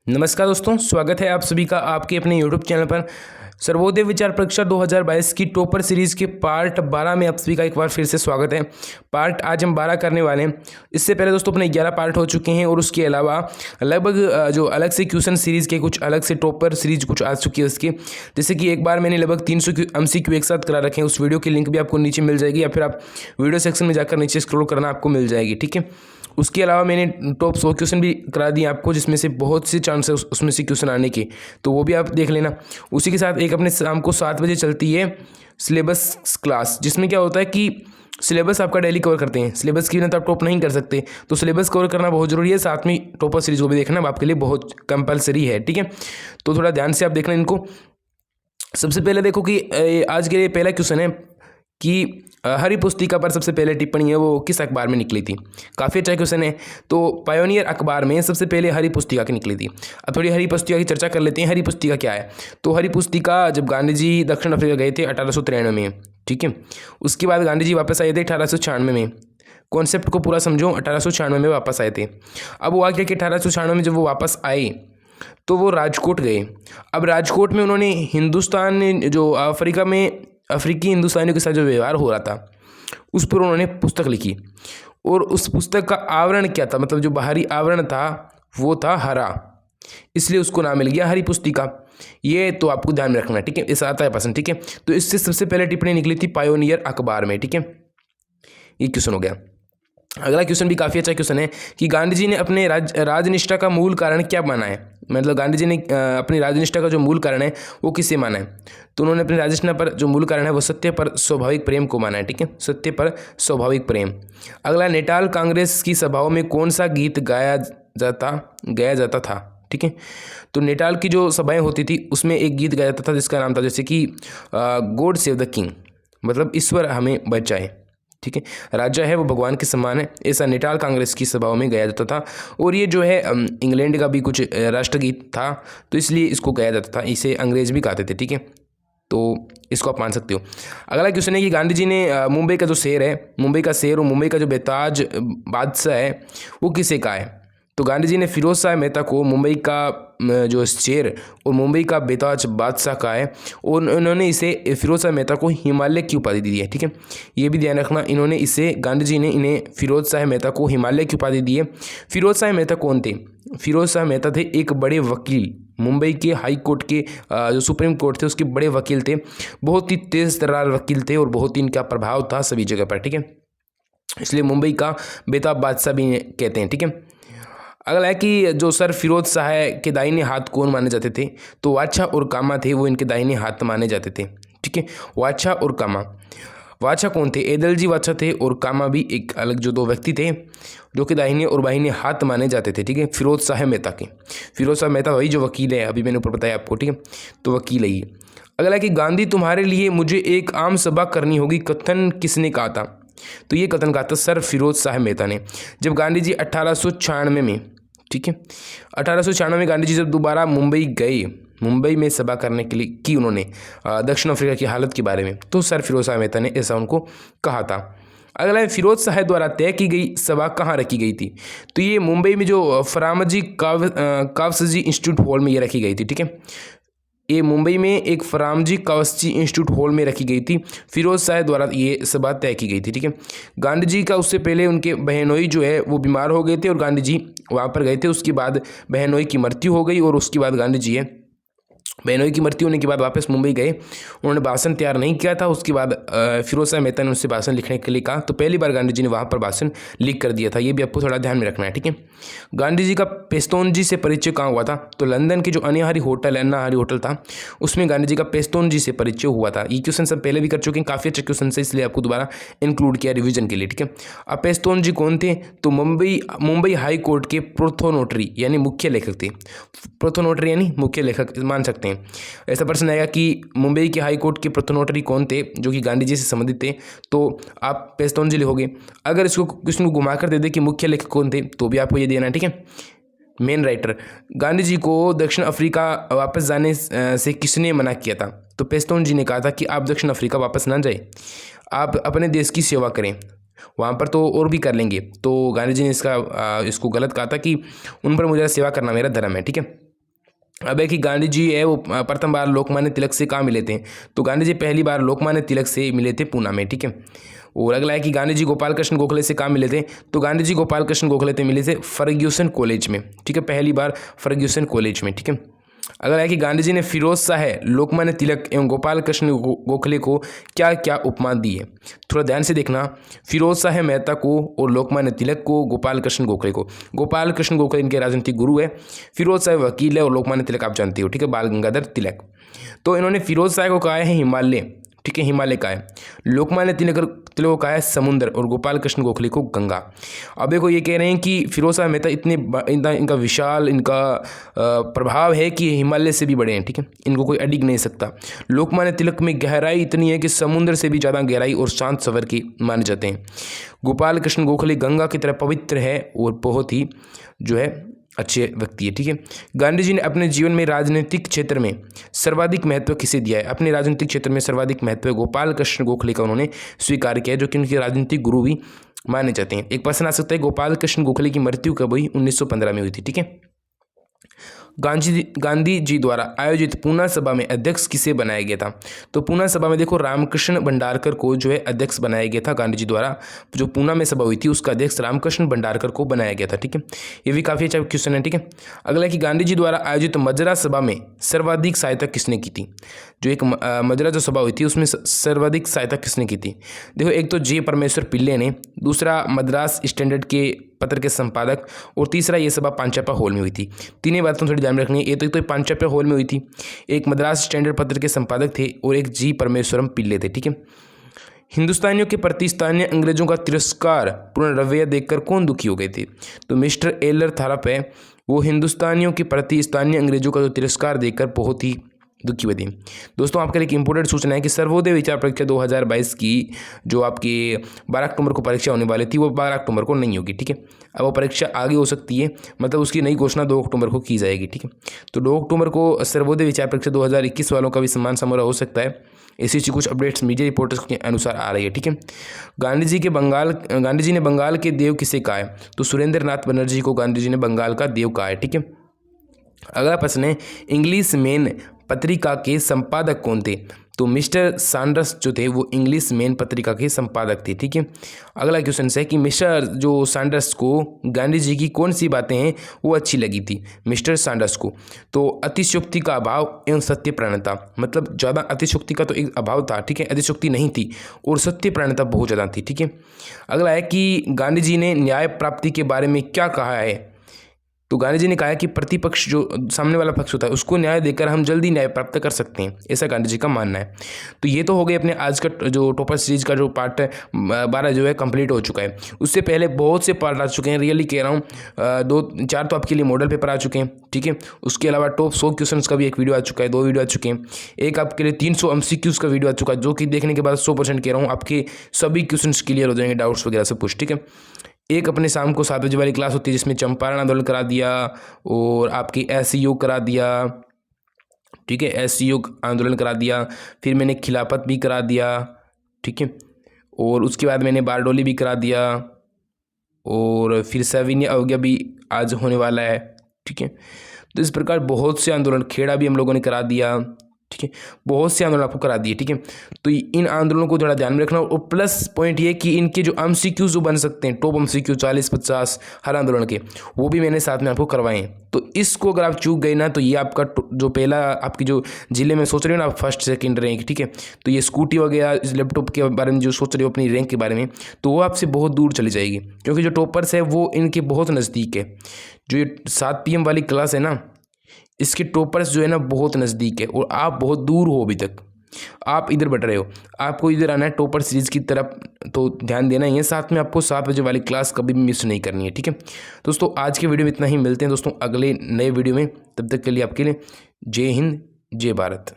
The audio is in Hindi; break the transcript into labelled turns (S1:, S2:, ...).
S1: नमस्कार दोस्तों, स्वागत है आप सभी का आपके अपने यूट्यूब चैनल पर। सर्वोदय विचार परीक्षा 2022 की टॉपर सीरीज़ के पार्ट 12 में आप सभी का एक बार फिर से स्वागत है। पार्ट आज हम 12 करने वाले हैं। इससे पहले दोस्तों अपने 11 पार्ट हो चुके हैं और उसके अलावा लगभग जो अलग से क्वेश्चन सीरीज़ के कुछ अलग से टॉपर सीरीज़ कुछ आ चुकी है उसकी। जैसे कि एक बार मैंने लगभग 300 MCQ एक साथ करा रखे हैं। उस वीडियो की लिंक भी आपको नीचे मिल जाएगी या फिर आप वीडियो सेक्शन में जाकर नीचे स्क्रॉल करना आपको मिल जाएगी, ठीक है। उसके अलावा मैंने टॉप 100 क्वेश्चन भी करा दिए आपको, जिसमें से बहुत से चांस है उसमें से क्वेश्चन आने के, तो वो भी आप देख लेना। उसी के साथ एक अपने शाम को 7 बजे चलती है सिलेबस क्लास, जिसमें क्या होता है कि सिलेबस आपका डेली कवर करते हैं। सिलेबस की बिना तो आप टॉप नहीं कर सकते, तो सिलेबस कवर करना बहुत जरूरी है। साथ में टॉपर सीरीज को भी देखना आपके लिए बहुत कंपलसरी है, ठीक है। तो थोड़ा ध्यान से आप देखना इनको। सबसे पहले देखो कि आज के लिए पहला क्वेश्चन है कि हरी पुस्तिका पर सबसे पहले टिप्पणी है वो किस अखबार में निकली थी। काफ़ी अच्छा क्वेश्चन है। तो पायोनियर अखबार में सबसे पहले हरी पुस्तिका की निकली थी। अब थोड़ी हरी पुस्तिका की चर्चा कर लेते हैं। हरी पुस्तिका क्या है? तो हरी पुस्तिका जब गांधी जी दक्षिण अफ्रीका गए थे 1893 में, ठीक है। उसके बाद गांधी जी वापस आए थे 1896 में। कॉन्सेप्ट को पूरा समझो, 1896 में वापस आए थे। अब वो आगे कि 1896 में जब वो वापस आए तो वो राजकोट गए। अब राजकोट में उन्होंने हिंदुस्तान जो अफ्रीकी हिंदुस्तानियों के साथ जो व्यवहार हो रहा था उस पर उन्होंने पुस्तक लिखी। और उस पुस्तक का आवरण क्या था, मतलब जो बाहरी आवरण था वो था हरा, इसलिए उसको नाम मिल गया हरी पुस्तिका। ये तो आपको ध्यान में रखना है, ठीक है। ऐसा आता है पसंद, ठीक है। तो इससे सबसे पहले टिप्पणी निकली थी पायोनियर अखबार में, ठीक है। ये क्वेश्चन हो गया। अगला क्वेश्चन भी काफ़ी अच्छा क्वेश्चन है कि गांधी जी ने अपने राजनिष्ठा का मूल कारण क्या माना है। मतलब गांधी जी ने अपनी राजनिष्ठा का जो मूल कारण है वो किसे माना है। तो उन्होंने अपनी राजनिष्ठा पर जो मूल कारण है वो सत्य पर स्वाभाविक प्रेम को माना है, ठीक है। सत्य पर स्वाभाविक प्रेम। अगला, नेटाल कांग्रेस की सभाओं में कौन सा गीत गाया जाता था, ठीक है। तो नेटाल की जो सभाएं होती थी उसमें एक गीत गाया जाता था जिसका नाम था जैसे कि गॉड सेव द किंग, मतलब ईश्वर हमें बचाए, ठीक है। राजा है वो भगवान के समान है, ऐसा नेटाल कांग्रेस की सभाओं में गाया जाता था। और ये जो है इंग्लैंड का भी कुछ राष्ट्रगीत था, तो इसलिए इसको गाया जाता था। इसे अंग्रेज भी गाते थे, ठीक है। तो इसको आप मान सकते हो। अगला क्वेश्चन है कि गांधी जी ने मुंबई का जो शेर है, मुंबई का शेर और मुंबई का जो बेताज बादशाह है वो किसे कहा है। तो गांधी जी ने फिरोज शाह मेहता को मुंबई का जो शेर और मुंबई का बेताज बादशाह कहा है। और उन्होंने इसे फिरोज शाह मेहता को हिमालय की उपाधि दी है, ठीक है। ये भी ध्यान रखना, इन्होंने इसे गांधी जी ने इन्हें फिरोज शाह मेहता को हिमालय की उपाधि दी है। फिरोज शाह मेहता कौन थे? फिरोज शाह मेहता थे एक बड़े वकील, मुंबई के हाई कोर्ट के जो सुप्रीम कोर्ट थे उसके बड़े वकील थे। बहुत ही तेज तर्रार वकील थे और बहुत ही इनका प्रभाव था सभी जगह पर, ठीक है। इसलिए मुंबई का बेताब बादशाह भी कहते हैं, ठीक है। अगला है कि जो सर फिरोज शाह के दाहिने हाथ कौन माने जाते थे। तो वाछा और कामा थे वो इनके दाहिने हाथ माने जाते थे, ठीक है। वाछा और कामा। वाछा कौन थे? एदलजी वाछा थे और कामा भी एक अलग जो दो व्यक्ति थे जो कि दाहिने और बाहिने हाथ माने जाते थे, ठीक है, फिरोज शाह मेहता के। फिरोज शाह मेहता वही जो वकील है, अभी मैंने ऊपर बताया आपको, ठीक है। तो वकील है ये। अगला है कि गांधी तुम्हारे लिए मुझे एक आम सभा करनी होगी, कथन किसने कहा था। तो ये कथन कहा था सर फिरोज शाह मेहता ने। जब गांधी जी 1896 में, ठीक है, 1896 में गांधी जी जब दोबारा मुंबई गए, मुंबई में सभा करने के लिए की उन्होंने दक्षिण अफ्रीका की हालत के बारे में, तो सर फिरोज शाह मेहता ने ऐसा उनको कहा था। अगला है फिरोज शाह द्वारा तय की गई सभा कहाँ रखी गई थी। तो ये मुंबई में जो फरामजी कावसजी इंस्टीट्यूट हॉल में ये रखी गई थी, ठीक है। ये मुंबई में एक फरामजी कावसजी इंस्टीट्यूट हॉल में रखी गई थी। फिरोज शाह द्वारा ये सभा तय की गई थी, ठीक है। गांधी जी का उससे पहले उनके बहनोई जो है वो बीमार हो गए थे और गांधी जी वहाँ पर गए थे। उसके बाद बहनोई की मृत्यु हो गई और उसके बाद गांधी जी है बहनोई की मृत्यु होने के बाद वापस मुंबई गए। उन्होंने भाषण तैयार नहीं किया था। उसके बाद फिरोज शाह मेहता ने उनसे भाषण लिखने के लिए कहा, तो पहली बार गांधी जी ने वहाँ पर भाषण लिख कर दिया था। ये भी आपको थोड़ा ध्यान में रखना है, ठीक है। गांधी जी का पेस्तोन जी से परिचय कहाँ हुआ था। तो लंदन के जो अन्नाहारी होटल था उसमें गांधी जी का पेस्तोन जी से परिचय हुआ था। ये क्वेश्चन सब पहले भी कर चुके हैं, काफ़ी अच्छे क्वेश्चन है, इसलिए आपको दोबारा इंक्लूड किया रिविजन के लिए, ठीक है। अब पेस्तोन जी कौन थे। तो मुंबई हाई कोर्ट के प्रोथोनोटरी यानी मुख्य लेखक थे। प्रोथोनोटरी यानी मुख्य लेखक मान सकते हैं। ऐसा प्रश्न आएगा कि मुंबई के हाई कोर्ट के प्रोथोनोटरी कौन थे जो कि गांधी जी से संबंधित थे, तो आप पेस्तोन जी लिखोगे। अगर इसको क्वेश्चन को घुमा कर दे दे कि मुख्य लेखक कौन थे, तो भी आपको ये देना है, ठीक है। Main writer. गांधी जी को दक्षिण अफ्रीका वापस जाने से किसने मना किया था। तो पेस्तोन जी ने कहा था कि आप दक्षिण अफ्रीका वापस ना जाए, आप अपने देश की सेवा करें, वहाँ पर तो और भी कर लेंगे। तो गांधी जी ने इसको गलत कहा था कि उन पर मुझे सेवा करना मेरा धर्म है, ठीक है। अब है कि गांधी जी है वो प्रथम बार लोकमान्य तिलक से कहाँ मिले थे, तो गांधी जी पहली बार लोकमान्य तिलक से मिले थे पूना में, ठीक है। और अगला है कि गांधी जी गोपाल कृष्ण गोखले से कहाँ मिले थे, तो गांधी जी गोपाल कृष्ण गोखले से मिले थे फर्ग्यूसन कॉलेज में, ठीक है, पहली बार फर्ग्यूसन कॉलेज में, ठीक है। अगला है कि गांधी जी ने फिरोज शाह, लोकमान्य तिलक एवं गोपाल कृष्ण गोखले को क्या क्या उपमा दी है, थोड़ा ध्यान से देखना। फिरोज शाह मेहता को और लोकमान्य तिलक को, गोपाल कृष्ण गोखले को। गोपाल कृष्ण गोखले इनके राजनीतिक गुरु है, फिरोज शाह वकील है और लोकमान्य तिलक आप जानते हो, ठीक है, बाल गंगाधर तिलक। तो इन्होंने फिरोज शाह को कहा है हिमालय, ठीक है, हिमालय का है। लोकमान्य तिलक को कहा है समुद्र और गोपाल कृष्ण गोखले को गंगा। अब देखो ये कह रहे हैं कि फिरोज शाह मेहता इनका विशाल इनका प्रभाव है कि हिमालय से भी बड़े हैं, ठीक है, इनको कोई अडिग नहीं सकता। लोकमान्य तिलक में गहराई इतनी है कि समुद्र से भी ज़्यादा गहराई और शांत सवर के माने जाते हैं। गोपाल कृष्ण गोखले गंगा की तरह पवित्र है और बहुत ही जो है अच्छे व्यक्ति है, ठीक है। गांधी जी ने अपने जीवन में राजनीतिक क्षेत्र में सर्वाधिक महत्व किसे दिया है, अपने राजनीतिक क्षेत्र में सर्वाधिक महत्व गोपाल कृष्ण गोखले का उन्होंने स्वीकार किया, जो कि उनके राजनीतिक गुरु भी माने जाते हैं। एक प्रश्न आ सकता है, गोपाल कृष्ण गोखले की मृत्यु कब हुई, 1915 में हुई थी, ठीक है। गांधी जी द्वारा आयोजित पूना सभा में अध्यक्ष किसे बनाया गया था, तो पूना सभा में देखो रामकृष्ण भंडारकर को जो है अध्यक्ष बनाया गया था। गांधी जी द्वारा जो पूना में सभा हुई थी उसका अध्यक्ष रामकृष्ण भंडारकर को बनाया गया था, ठीक है। ये भी काफ़ी अच्छा क्वेश्चन है, ठीक है। अगला कि गांधी जी द्वारा आयोजित मजरा सभा में सर्वाधिक सहायता किसने की थी, जो एक मजरा जो सभा हुई थी उसमें सर्वाधिक सहायता किसने की थी। देखो एक तो जे परमेश्वर पिल्ले ने, दूसरा मद्रास स्टैंडर्ड के पत्र के संपादक, और तीसरा ये सभा पांचाप्पा हॉल में हुई थी। तीनों बातों थोड़ी ध्यान में रखनी है। ये तो पांचाप्पा हॉल में हुई थी, एक मद्रास स्टैंडर्ड पत्र के संपादक थे और एक जी परमेश्वरम पिल्ले थे, ठीक है। हिंदुस्तानियों के प्रति स्थानीय अंग्रेजों का तिरस्कार पूर्ण रवैया देखकर कौन दुखी हो गए थे, तो मिस्टर एलर थारप है वो हिंदुस्तानियों के प्रति स्थानीय अंग्रेजों का जो तिरस्कार देखकर बहुत ही दुखी हुए थे। दोस्तों आपके लिए एक इंपॉर्टेंट सूचना है कि सर्वोदय विचार परीक्षा 2022 की जो आपकी 12 अक्टूबर को परीक्षा होने वाली थी वो 12 अक्टूबर को नहीं होगी, ठीक है। अब वो परीक्षा आगे हो सकती है, मतलब उसकी नई घोषणा 2 अक्टूबर को की जाएगी, ठीक है। तो 2 अक्टूबर को सर्वोदय विचार परीक्षा 2021 वालों का भी सम्मान समारोह हो सकता है। ऐसी कुछ अपडेट्स मीडिया रिपोर्टर्स के अनुसार आ रही है, ठीक है। गांधी जी ने बंगाल के देव किसे कहा है, तो सुरेंद्र नाथ बनर्जी को गांधी जी ने बंगाल का देव कहा है, ठीक है। अगला प्रश्न है, इंग्लिश मेन पत्रिका के संपादक कौन थे, तो मिस्टर सैंडर्स जो थे वो इंग्लिश मेन पत्रिका के संपादक थे, ठीक है। अगला क्वेश्चन है कि मिस्टर जो सैंडर्स को गांधी जी की कौन सी बातें हैं वो अच्छी लगी थी, मिस्टर सैंडर्स को, तो अतिशयोक्ति का अभाव एवं सत्यप्राणता, मतलब ज़्यादा अतिशयोक्ति का तो एक अभाव था, ठीक है, अतिशयोक्ति नहीं थी, और सत्यप्राणता बहुत ज़्यादा थी, ठीक है। अगला है कि गांधी जी ने न्याय प्राप्ति के बारे में क्या कहा है, तो गांधी जी ने कहा कि प्रतिपक्ष जो सामने वाला पक्ष होता है उसको न्याय देकर हम जल्दी न्याय प्राप्त कर सकते हैं, ऐसा गांधी जी का मानना है। तो ये तो हो गई अपने आज का जो टॉपर सीरीज का जो पार्ट 12 जो है कंप्लीट हो चुका है। उससे पहले बहुत से पार्ट आ चुके हैं, रियली कह रहा हूँ 2-4 तो आपके लिए मॉडल पेपर आ चुके हैं, ठीक है। उसके अलावा टॉप 100 क्वेश्चन का भी एक वीडियो आ चुका है, 2 वीडियो आ चुके हैं। एक आपके लिए 300 MCQs का वीडियो आ चुका है, जो कि देखने के बाद 100% कह रहा हूँ आपके सभी क्वेश्चन क्लियर हो जाएंगे, डाउट्स वगैरह सब कुछ, ठीक है। एक अपने शाम को 7 बजे वाली क्लास होती है जिसमें चंपारण आंदोलन करा दिया और आपकी SCU करा दिया, ठीक है, SCU आंदोलन करा दिया, फिर मैंने खिलाफत भी करा दिया, ठीक है, और उसके बाद मैंने बारडोली भी करा दिया, और फिर सविनय अवज्ञा भी आज होने वाला है, ठीक है। तो इस प्रकार बहुत से आंदोलन, खेड़ा भी हम लोगों ने करा दिया, ठीक है, बहुत से आंदोलन आपको करा दिए, ठीक है। तो इन आंदोलनों को थोड़ा ध्यान में रखना, और प्लस पॉइंट ये कि इनके जो MCQs जो बन सकते हैं, टॉप MCQ 40-50 हर आंदोलन के, वो भी मैंने साथ में आपको करवाए हैं। तो इसको अगर आप चूक गए ना तो ये आपका जो पहला आपकी जो जिले में सोच रहे हो ना आप फर्स्ट सेकंड रैंक, ठीक है, तो ये स्कूटी वगैरह इस लैपटॉप के बारे में जो सोच रहे हो अपनी रैंक के बारे में, तो वो आपसे बहुत दूर चली जाएगी, क्योंकि जो टॉपर्स है वो इनके बहुत नज़दीक है। जो ये 7 PM वाली क्लास है ना, इसके टॉपर्स जो है ना बहुत नज़दीक है, और आप बहुत दूर हो, अभी तक आप इधर बढ़ रहे हो, आपको इधर आना है टॉपर सीरीज़ की तरफ, तो ध्यान देना ही है। साथ में आपको 7 बजे वाली क्लास कभी भी मिस नहीं करनी है, ठीक है दोस्तों। आज के वीडियो में इतना ही, मिलते हैं दोस्तों अगले नए वीडियो में, तब तक के लिए आपके लिए जय हिंद, जय भारत।